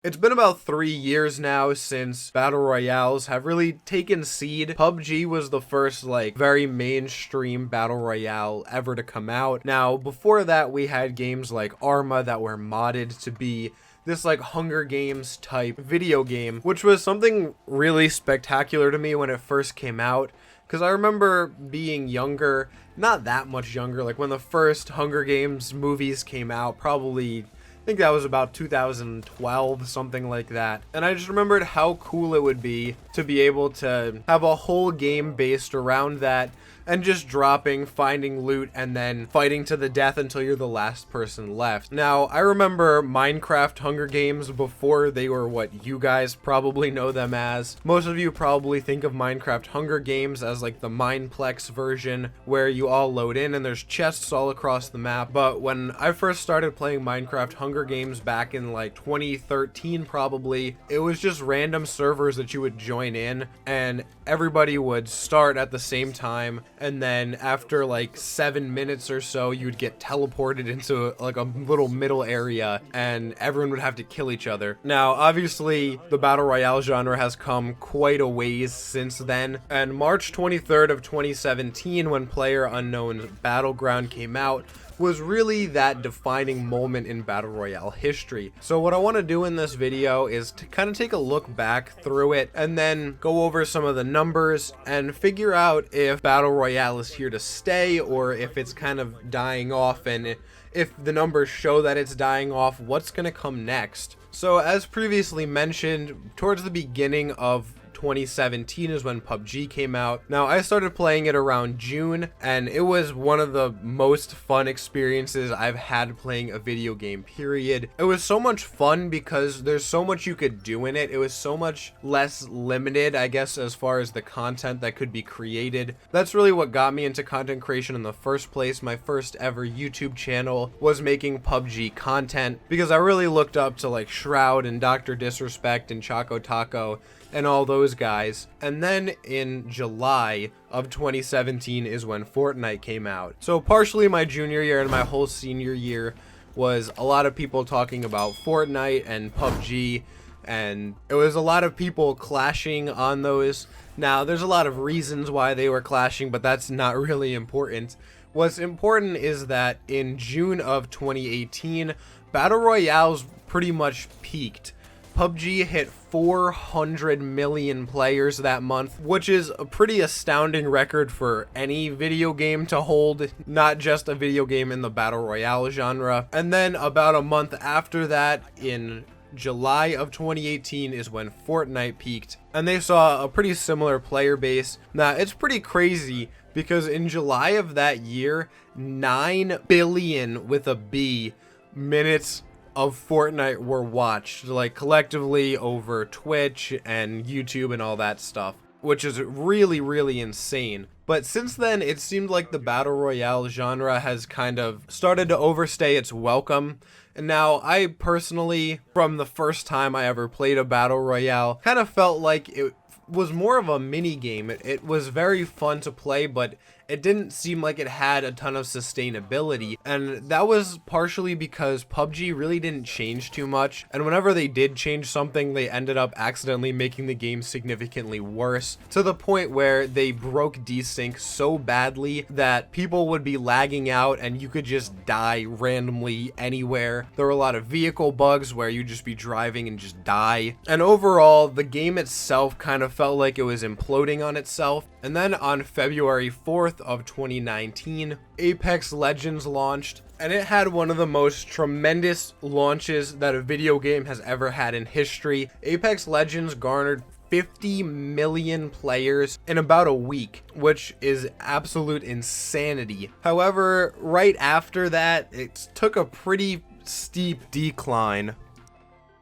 It's been about 3 years now since Battle Royales have really taken seed. PUBG was the first, very mainstream Battle Royale ever to come out. Now, before that, we had games like Arma that were modded to be this Hunger Games type video game, which was something really spectacular to me when it first came out. Because I remember being younger, not that much younger, like when the first Hunger Games movies came out, probably I think that was about 2012, something like that. And I just remembered how cool it would be to be able to have a whole game based around that and just dropping, finding loot, and then fighting to the death until you're the last person left. Now, I remember Minecraft Hunger Games before they were what you guys probably know them as. Most of you probably think of Minecraft Hunger Games as the Mineplex version where you all load in and there's chests all across the map. But when I first started playing Minecraft Hunger Games back in 2013 probably, it was just random servers that you would join in and everybody would start at the same time, and then after 7 minutes or so you'd get teleported into a little middle area and everyone would have to kill each other. Now obviously the battle royale genre has come quite a ways since then, and March 23rd of 2017, when PlayerUnknown's Battleground came out, was really that defining moment in Battle Royale history. So what I want to do in this video is to kind of take a look back through it and then go over some of the numbers and figure out if Battle Royale is here to stay or if it's kind of dying off, and if the numbers show that it's dying off, what's going to come next. So as previously mentioned, towards the beginning of 2017 is when PUBG came out. Now, I started playing it around June, and it was one of the most fun experiences I've had playing a video game, period. It was so much fun because there's so much you could do in it. It was so much less limited, I guess, as far as the content that could be created. That's really what got me into content creation in the first place. My first ever YouTube channel was making PUBG content because I really looked up to Shroud and Dr. Disrespect and Choco Taco and all those guys. And then in July of 2017 is when Fortnite came out. So partially my junior year and my whole senior year was a lot of people talking about Fortnite and PUBG, and it was a lot of people clashing on those. Now, there's a lot of reasons why they were clashing, but that's not really important. What's important is that in June of 2018, Battle Royales pretty much peaked. PUBG hit 400 million players that month, which is a pretty astounding record for any video game to hold, not just a video game in the Battle Royale genre. And then about a month after that, in July of 2018 is when Fortnite peaked, and they saw a pretty similar player base. Now, it's pretty crazy because in July of that year, 9 billion with a B minutes of Fortnite were watched, collectively over Twitch and YouTube and all that stuff, which is really, really insane. But since then, it seemed like the Battle Royale genre has kind of started to overstay its welcome. And now, I personally, from the first time I ever played a Battle Royale, kind of felt like it was more of a mini game. It was very fun to play, but it didn't seem like it had a ton of sustainability, and that was partially because PUBG really didn't change too much, and whenever they did change something, they ended up accidentally making the game significantly worse, to the point where they broke desync so badly that people would be lagging out and you could just die randomly anywhere. There were a lot of vehicle bugs where you'd just be driving and just die, and overall, the game itself kind of felt like it was imploding on itself. And then on February 4th of 2019, Apex Legends launched, and it had one of the most tremendous launches that a video game has ever had in history. Apex Legends garnered 50 million players in about a week, which is absolute insanity. However, right after that, it took a pretty steep decline.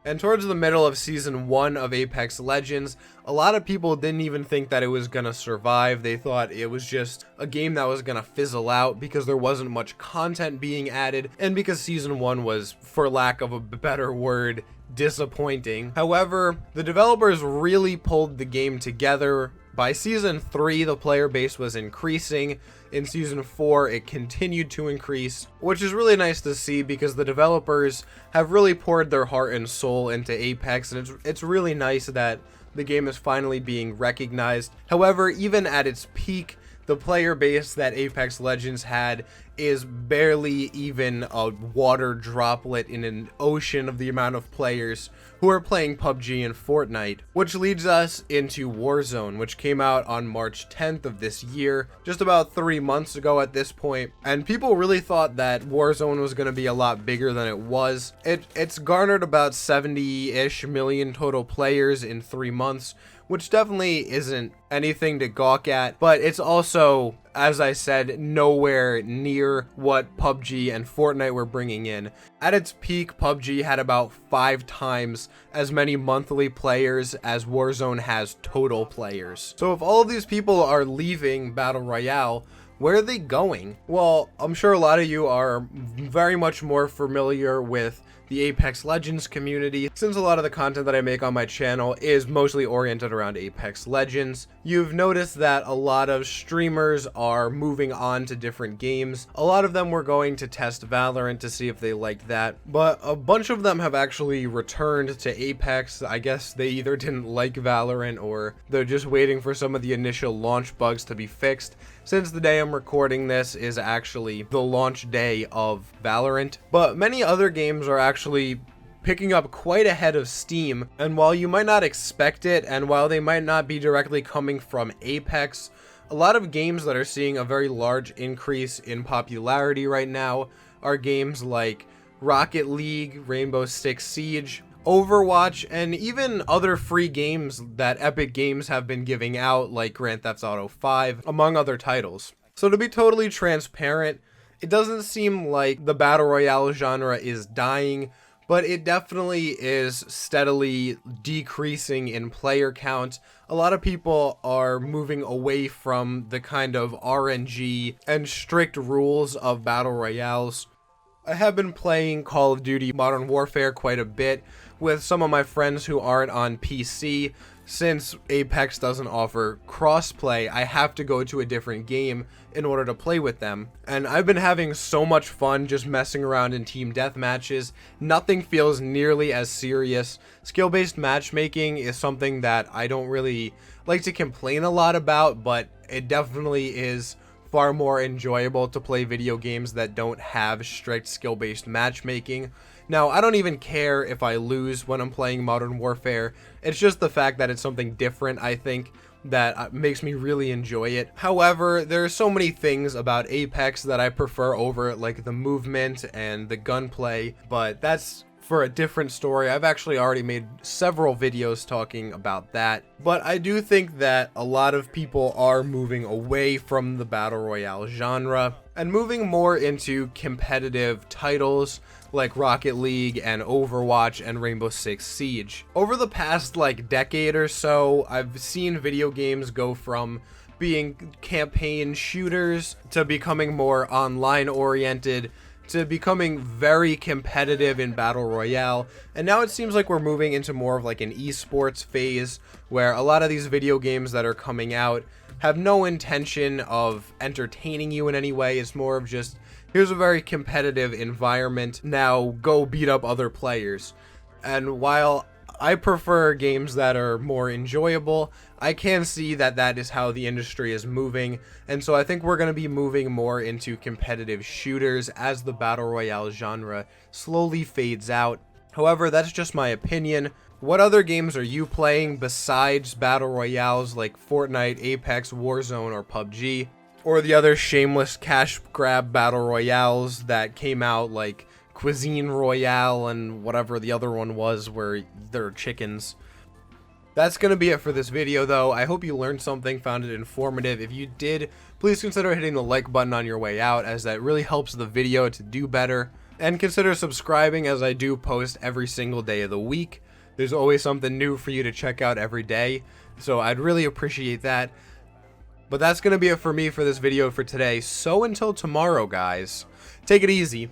And towards the middle of Season 1 of Apex Legends, a lot of people didn't even think that it was gonna survive. They thought it was just a game that was gonna fizzle out because there wasn't much content being added, and because Season 1 was, for lack of a better word, disappointing. However, the developers really pulled the game together by season 3, the player base was increasing. In season 4, it continued to increase, which is really nice to see because the developers have really poured their heart and soul into Apex, and it's really nice that the game is finally being recognized. However, even at its peak, the player base that Apex Legends had is barely even a water droplet in an ocean of the amount of players who are playing PUBG and Fortnite, which leads us into Warzone, which came out on March 10th of this year, just about 3 months ago at this point, and people really thought that Warzone was going to be a lot bigger than it was. It's garnered about 70-ish million total players in 3 months, which definitely isn't anything to gawk at, but it's also, as I said, nowhere near what PUBG and Fortnite were bringing in. At its peak, PUBG had about 5 times as many monthly players as Warzone has total players. So if all of these people are leaving Battle Royale, where are they going? Well, I'm sure a lot of you are very much more familiar with the Apex Legends community, since a lot of the content that I make on my channel is mostly oriented around Apex Legends. You've noticed that a lot of streamers are moving on to different games. A lot of them were going to test Valorant to see if they liked that, but a bunch of them have actually returned to Apex. I guess they either didn't like Valorant or they're just waiting for some of the initial launch bugs to be fixed, since the day I'm recording this is actually the launch day of Valorant. But many other games are actually picking up quite ahead of Steam, and while you might not expect it, and while they might not be directly coming from Apex, a lot of games that are seeing a very large increase in popularity right now are games like Rocket League, Rainbow Six Siege, Overwatch, and even other free games that Epic Games have been giving out, like Grand Theft Auto 5, among other titles. So to be totally transparent, it doesn't seem like the Battle Royale genre is dying, but it definitely is steadily decreasing in player count. A lot of people are moving away from the kind of RNG and strict rules of Battle Royales. I have been playing Call of Duty Modern Warfare quite a bit with some of my friends who aren't on PC. Since Apex doesn't offer crossplay, I have to go to a different game in order to play with them. And I've been having so much fun just messing around in team deathmatches. Nothing feels nearly as serious. Skill-based matchmaking is something that I don't really like to complain a lot about, but it definitely is far more enjoyable to play video games that don't have strict skill-based matchmaking. Now, I don't even care if I lose when I'm playing Modern Warfare. It's just the fact that it's something different, I think, that makes me really enjoy it. However, there are so many things about Apex that I prefer over, like the movement and the gunplay, but that's for a different story. I've actually already made several videos talking about that, but I do think that a lot of people are moving away from the Battle Royale genre and moving more into competitive titles like Rocket League and Overwatch and Rainbow Six Siege. Over the past decade or so, I've seen video games go from being campaign shooters to becoming more online oriented to becoming very competitive in Battle Royale, and now it seems like we're moving into more of like an esports phase where a lot of these video games that are coming out have no intention of entertaining you in any way. It's more of just, here's a very competitive environment, now go beat up other players. And while I prefer games that are more enjoyable, I can see that that is how the industry is moving, and so I think we're going to be moving more into competitive shooters as the Battle Royale genre slowly fades out. However, that's just my opinion. What other games are you playing besides Battle Royales like Fortnite, Apex, Warzone, or PUBG? Or the other shameless cash grab Battle Royales that came out, like Cuisine Royale and whatever the other one was where they're chickens. That's going to be it for this video though. I hope you learned something, found it informative. If you did, please consider hitting the like button on your way out, as that really helps the video to do better. And consider subscribing, as I do post every single day of the week. There's always something new for you to check out every day, so I'd really appreciate that. But that's going to be it for me for this video for today. So until tomorrow, guys, take it easy.